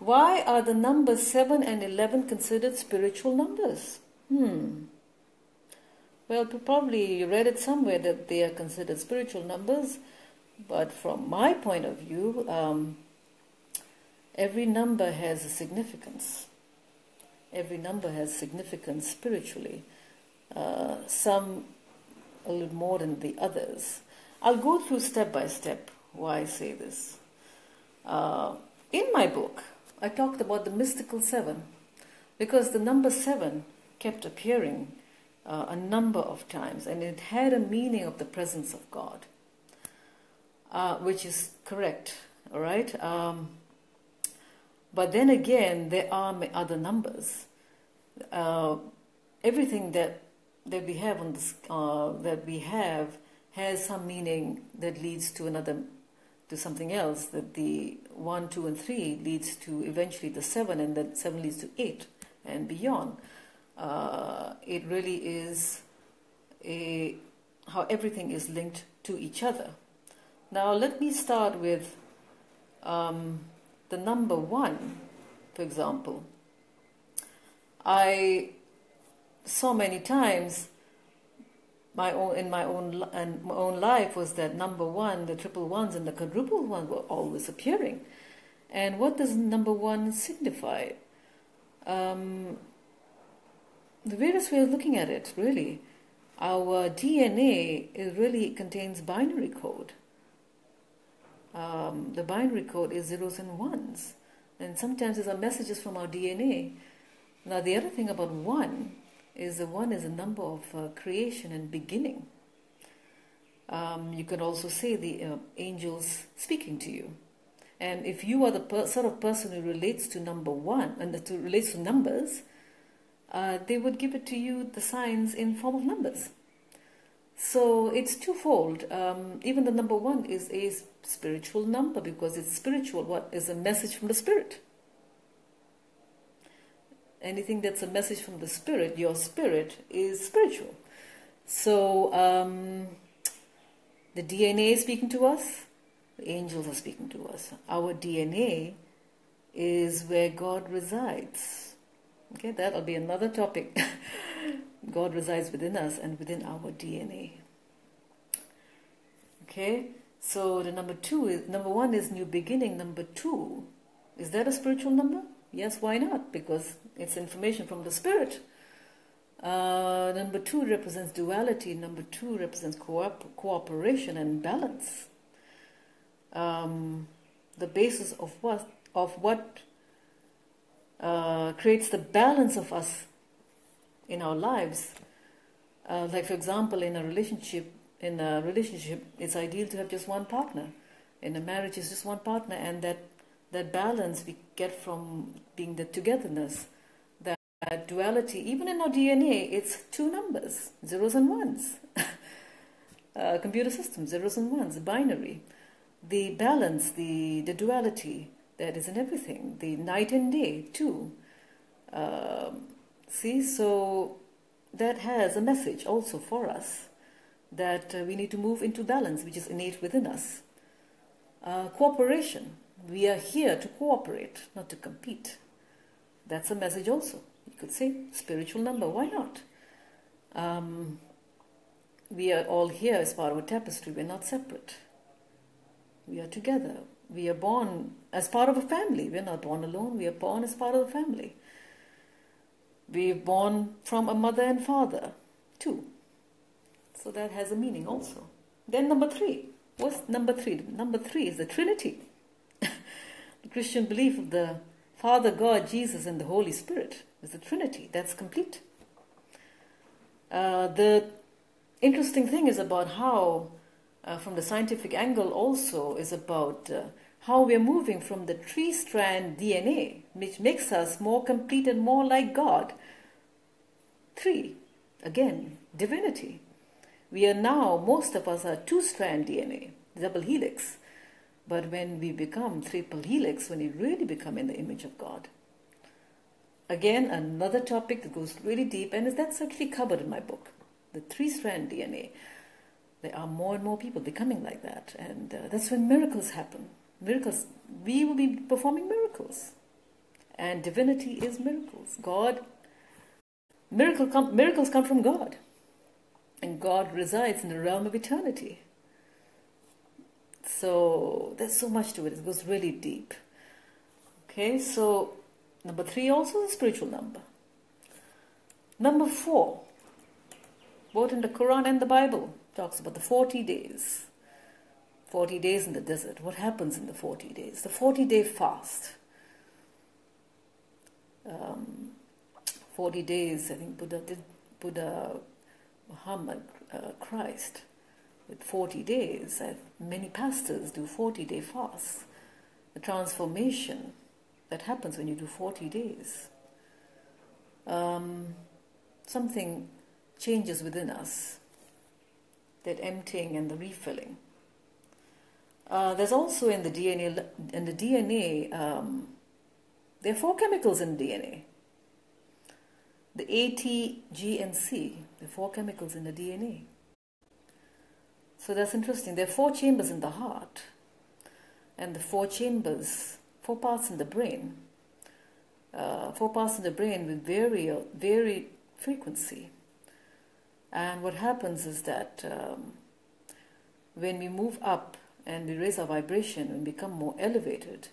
Why are the numbers 7 and 11 considered spiritual numbers? Well, probably you read it somewhere that they are considered spiritual numbers, but from my point of view, every number has a significance. Every number has significance spiritually. Some a little more than the others. I'll go through step by step why I say this. In my book, I talked about the mystical 7 because the number 7 kept appearing a number of times, and it had a meaning of the presence of God, which is correct, all right? But then again, there are other numbers. Everything that we have on this, that we have has some meaning that leads to to something else. That the 1, 2, and 3 leads to eventually the 7, and then 7 leads to 8 and beyond. It really is how everything is linked to each other. Now let me start with the number 1, for example. I saw many times in my own life was that number 1, the triple ones and the quadruple ones were always appearing. And what does number 1 signify? The various way of looking at it, really. Our DNA really contains binary code. The binary code is zeros and ones. And sometimes it's our messages from our DNA. Now the other thing about 1 is the 1 is a number of creation and beginning. You can also say the angels speaking to you. And if you are the sort of person who relates to number 1 and relates to numbers, they would give it to you, the signs, in form of numbers. So it's twofold. Even the number 1 is a spiritual number because it's spiritual. What is a message from the Spirit? Anything that's a message from the Spirit, your spirit, is spiritual. So the DNA is speaking to us. The angels are speaking to us. Our DNA is where God resides. Okay, that'll be another topic. God resides within us and within our DNA. Okay, so the number 1 is new beginning. Number 2, is that a spiritual number? Yes, why not? Because it's information from the Spirit. Number 2 represents duality. Number 2 represents cooperation and balance. The basis of what creates the balance of us in our lives. Like for example, in a relationship, it's ideal to have just one partner. In a marriage, it's just one partner, and that balance we get from being the togetherness, that duality. Even in our DNA, it's 2 numbers, zeros and ones. Computer system, zeros and ones, binary. The balance, the duality that is in everything, the night and day too. So that has a message also for us that we need to move into balance, which is innate within us. Cooperation. We are here to cooperate, not to compete. That's a message also. You could say spiritual number. Why not? We are all here as part of a tapestry. We're not separate. We are together. We are born as part of a family. We're not born alone. We are born as part of the family. We're born from a mother and father too. So that has a meaning also. Then number 3. What's number 3? Number 3 is the Trinity. The Christian belief of the Father, God, Jesus, and the Holy Spirit is the Trinity. That's complete. The interesting thing is about how, from the scientific angle also, is about how we're moving from the 3-strand DNA, which makes us more complete and more like God. 3, again, divinity. We are now, most of us are 2-strand DNA, double helix. But when we become triple helix, when we really become in the image of God. Again, another topic that goes really deep, and that's actually covered in my book, the 3-strand DNA. There are more and more people becoming like that, and that's when miracles happen. Miracles, we will be performing miracles. And divinity is miracles. Miracles come from God. And God resides in the realm of eternity. So there's so much to it. It goes really deep. Okay, so number 3 also is a spiritual number. Number 4, both in the Quran and the Bible, talks about the 40 days. 40 days in the desert. What happens in the 40 days? The 40-day fast. 40 days, I think Buddha, Muhammad, Christ, with 40 days. Many pastors do 40-day fasts. The transformation that happens when you do 40 days. Something changes within us. That emptying and the refilling. There's also in the DNA, there are 4 chemicals in DNA. The A, T, G, and C, the 4 chemicals in the DNA. So that's interesting. There are 4 chambers in the heart, and the 4 chambers, 4 parts in the brain. 4 parts in the brain with varied frequency. And what happens is that when we move up and we raise our vibration and become more elevated,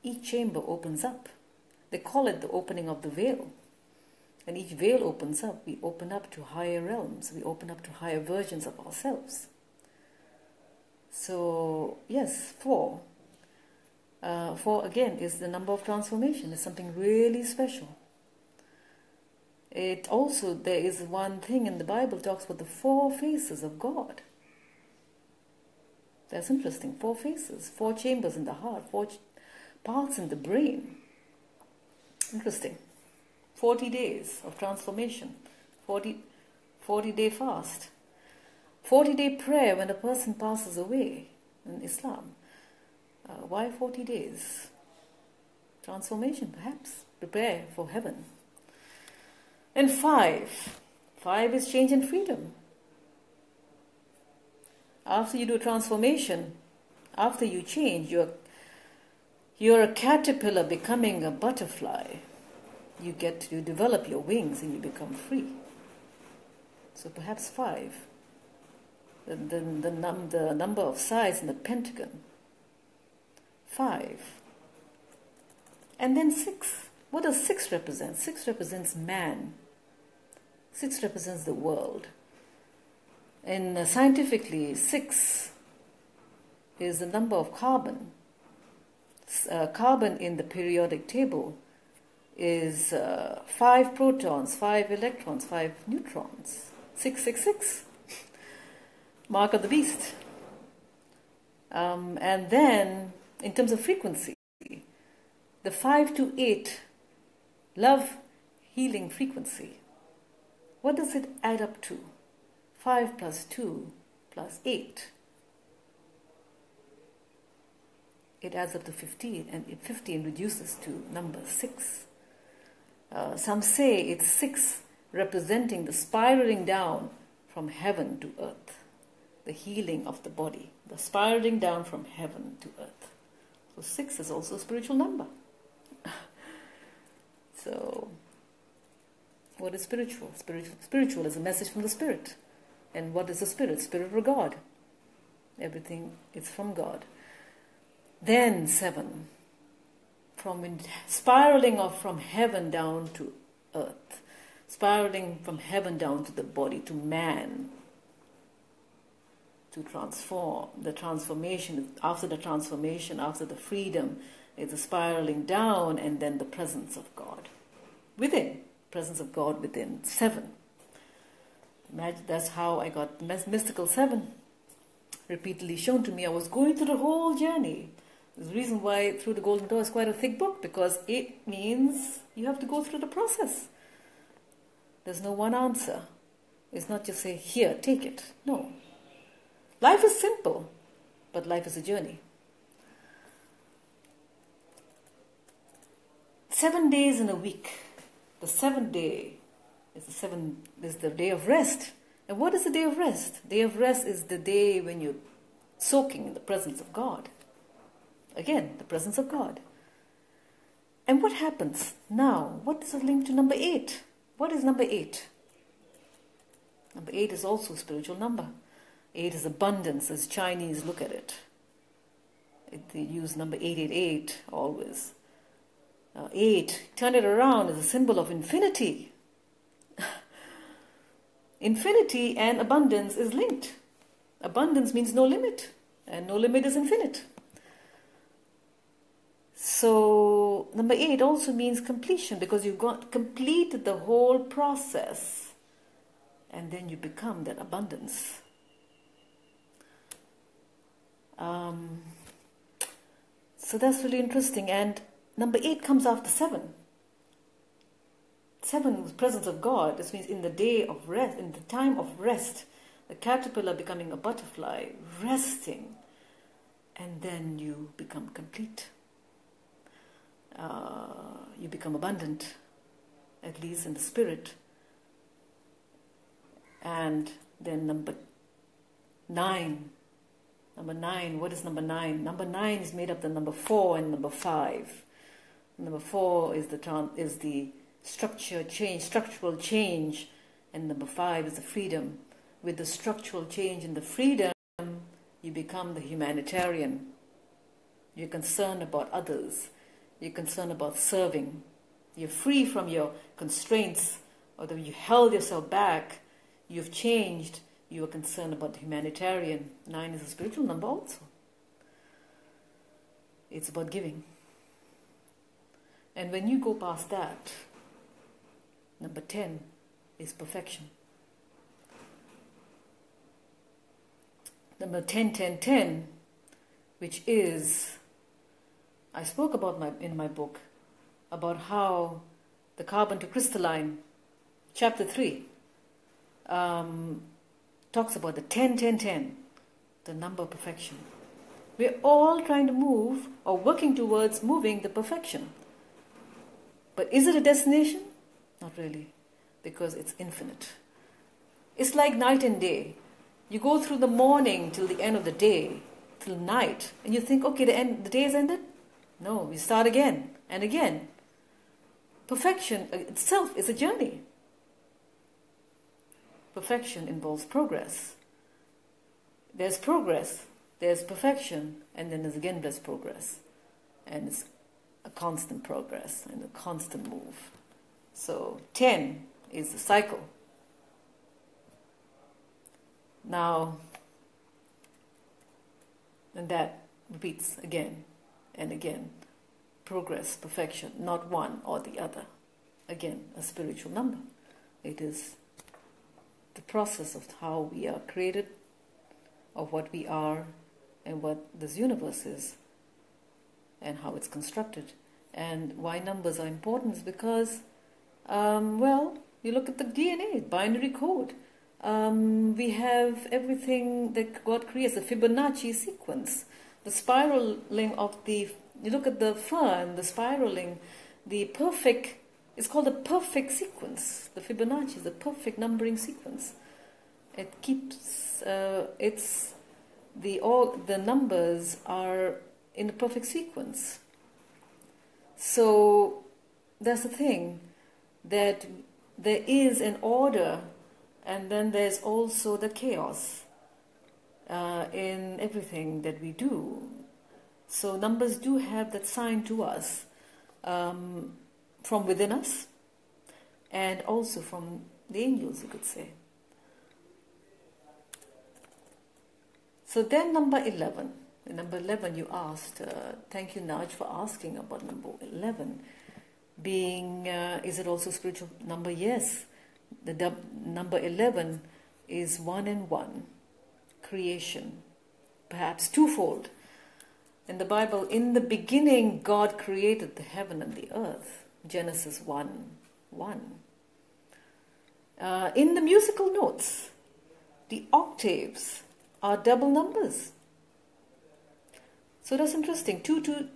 each chamber opens up. They call it the opening of the veil. And each veil opens up. We open up to higher realms. We open up to higher versions of ourselves. So, yes, 4. 4 again is the number of transformation. It's something really special. It also, there is one thing in the Bible talks about the 4 faces of God. That's interesting. 4 faces, 4 chambers in the heart, 4 parts in the brain. Interesting. 40 days of transformation. 40-day fast. 40-day prayer when a person passes away in Islam. Why 40 days? Transformation, perhaps. Prepare for heaven. And 5. 5 is change and freedom. After you do transformation, after you change, you're a caterpillar becoming a butterfly. You develop your wings and you become free. So perhaps 5. The number of sides in the pentagon. 5. And then 6. What does 6 represent? 6 represents man. 6 represents the world. And scientifically, 6 is the number of carbon. Carbon in the periodic table is 5 protons, 5 electrons, 5 neutrons. 666. Mark of the beast. And then, in terms of frequency, the 5 to 8, love, healing frequency. What does it add up to? 5 plus 2 plus 8. It adds up to 15, and 15 reduces to number 6. Some say it's 6 representing the spiraling down from heaven to earth. The healing of the body. The spiraling down from heaven to earth. So 6 is also a spiritual number. So, what is spiritual? Spiritual is a message from the Spirit. And what is the Spirit? Spirit of God. Everything is from God. Then 7. Spiraling off from heaven down to earth. Spiraling from heaven down to the body, to man. To transform. The transformation, after the freedom, is the spiraling down, and then the presence of God. Within. Presence of God within. 7. Imagine that's how I got mystical 7. Repeatedly shown to me. I was going through the whole journey. There's a reason why Through the Golden Door is quite a thick book, because it means you have to go through the process. There's no one answer. It's not just say, here, take it. No. Life is simple, but life is a journey. 7 days in a week. The 7th day is the day of rest. And what is the day of rest? Day of rest is the day when you're soaking in the presence of God. Again, the presence of God. And what happens now? What is the link to number 8? What is number 8? Number 8 is also a spiritual number. 8 is abundance, as Chinese look at it. They use number 888 always. 8, turn it around, is a symbol of infinity. Infinity and abundance is linked. Abundance means no limit, and no limit is infinite. So number 8 also means completion, because you've got completed the whole process, and then you become that abundance. So that's really interesting. And number 8 comes after 7. 7 was presence of God. This means in the day of rest, in the time of rest, the caterpillar becoming a butterfly, resting, and then you become complete. You become abundant, at least in the spirit. And then number 9. Number 9, what is number 9? Number 9 is made up of the number 4 and number 5. Number 4 is the structural change, and number 5 is the freedom. With the structural change and the freedom, you become the humanitarian. You're concerned about others. You're concerned about serving. You're free from your constraints, although you held yourself back. You've changed. You are concerned about the humanitarian. 9 is a spiritual number also. It's about giving. And when you go past that, number 10 is perfection. Number 10, which is, I spoke about in my book, about how the carbon to crystalline, chapter 3, talks about the 10, the number of perfection. We're all trying to move or working towards moving the perfection. But is it a destination? Not really, because it's infinite. It's like night and day. You go through the morning till the end of the day, till night, and you think, okay, the day is ended? No, we start again and again. Perfection itself is a journey. Perfection involves progress. There's progress, there's perfection, and then there's progress. And it's a constant progress and a constant move. So 10 is the cycle. Now, and that repeats again and again. Progress, perfection, not one or the other. Again, a spiritual number. It is the process of how we are created, of what we are, and what this universe is, and how it's constructed. And why numbers are important is because, you look at the DNA, binary code. We have everything that God creates, the Fibonacci sequence, the spiraling of you look at the fern, the spiraling, the perfect, it's called a perfect sequence. The Fibonacci is the perfect numbering sequence. It keeps, the numbers are in a perfect sequence. So that's the thing, that there is an order, and then there's also the chaos in everything that we do. So numbers do have that sign to us from within us, and also from the angels, you could say. So then number 11. Number 11 you asked, thank you Naj for asking about number 11. Being, is it also spiritual number? Yes. The number 11 is 1 and 1, creation, perhaps twofold. In the Bible, in the beginning, God created the heaven and the earth. Genesis 1:1. In the musical notes, the octaves are double numbers. So that's interesting. 220,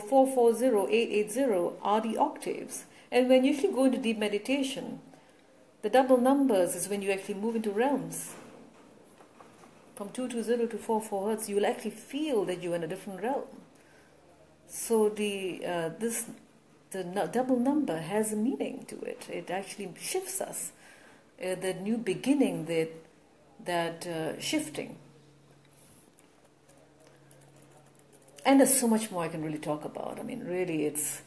440, 880 are the octaves. And when you actually go into deep meditation, the double numbers is when you actually move into realms. From 220 to 44 hertz, you will actually feel that you're in a different realm. So this double number has a meaning to it. It actually shifts us. The new beginning, that shifting. And there's so much more I can really talk about. I mean, really, it's...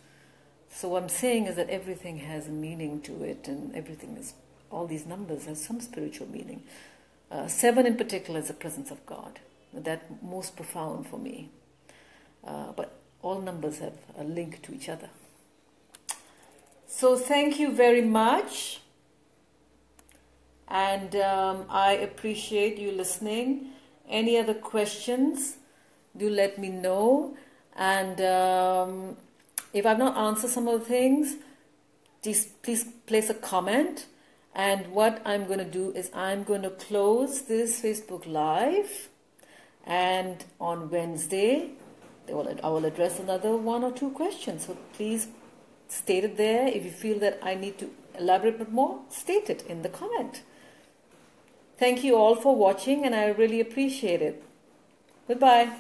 So what I'm saying is that everything has a meaning to it, and everything is... All these numbers have some spiritual meaning. 7 in particular is the presence of God. That's most profound for me. But all numbers have a link to each other. So thank you very much. And I appreciate you listening. Any other questions, do let me know. And if I've not answered some of the things, please place a comment. And what I'm going to do is I'm going to close this Facebook Live. And on Wednesday, I will address another 1 or 2 questions. So please state it there. If you feel that I need to elaborate a bit more, state it in the comment. Thank you all for watching, and I really appreciate it. Goodbye.